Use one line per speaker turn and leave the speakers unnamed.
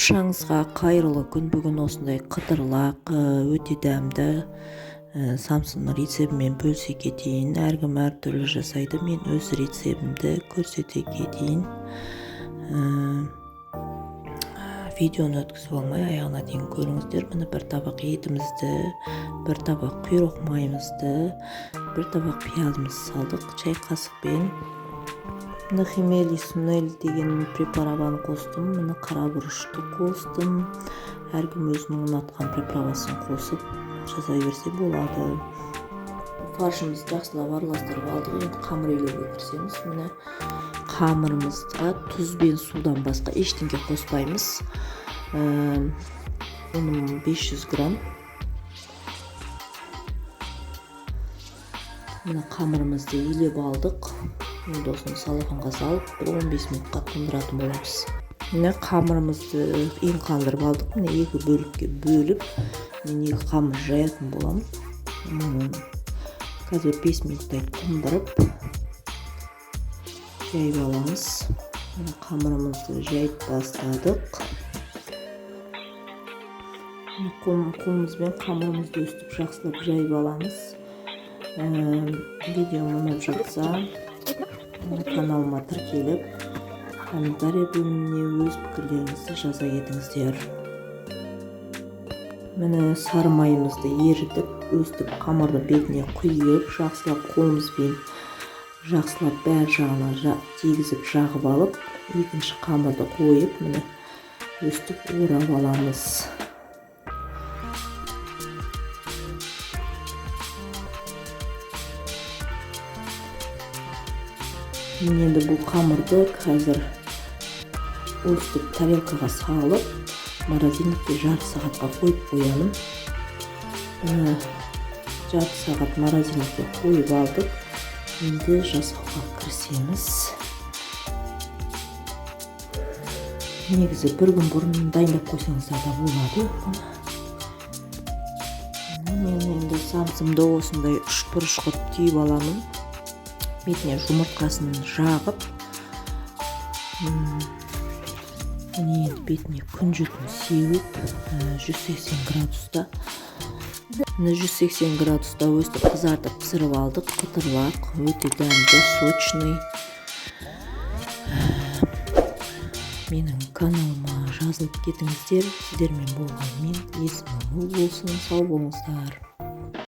Баршаңызға қайырлы күн. Бүгін осындай қыдырлақ, өте дәмді самсын рецебімен бөлісе кетейін. Әркім әртүрлі жасайды. Мен өз рецебімді көрсете кетейін. Видеоны өткізіп алмай аяғына дейін көріңіздер. Міне бір табақ етімізді, бір табақ құйрық майымызды, бір табақ пиязымызды салдық. Чай қасықпен химели сунель деген приправаны қостым. Міне қара бұрышты қостым. Әркім өзінің ұнатқан приправасын қосып жасай берсе болады. Фаршымызды жақсылап араластырып алдық. Енді қамыр илеуге кірісеміз. Міне қамырымызға тұз бен судан басқа ештеңе қоспаймыз. Ұным 500 грамм. Міне қамырымызды илеп алдық. Енді осыны салафанға салып 15 минутқа қондыратын боламыз. Міне қамырымызды ең қандырып алдық. Міне екі бөлікке бөліп, мен екі қамыр жаятын болам. Қазір 5 минуттай қондырып жайып аламыз. Міне қамырымызды жайып бастадық. Қолымызбен қамырымызды өстіп жақсылап жайып аламыз. Видеом ұнап жатса каналыма тіркеліп, комментарий бөліміне өз пікірлеріңізді жаза кетіңіздер. Міне сары майымызды ерітіп, өстіп қамырды бетіне құйып, жақсылап қолымызбен жақсылап бәр жағына тигізіп жағып алып, екінші қамырды қойып, міне өстіп орап аламыз. Енді бұл қамырды қазір өстіп тарелкаға салып, морозильникке жарты сағатқа қойып қоямын. Жарты сағат морозильникке қойып алдық. Енді жасауға кірісеміз. Негізі бір күн бұрын дайындап қойсаңыздар да болады. Мен енді самсымды осындай үшбұрыш қылып түйіп аламын. Бетіне жұмыртқасын жағып, енді бетіне күнжетін сеуіп 180 градуста. 180 градуста өстіп қызартып пісіріп алдық. Қытырлақ, өте дәмді, сочный. Менің каналыма жазылып кетіңіздер. Сіздермен болғанмен есімі мол болсын, сау болыңыздар.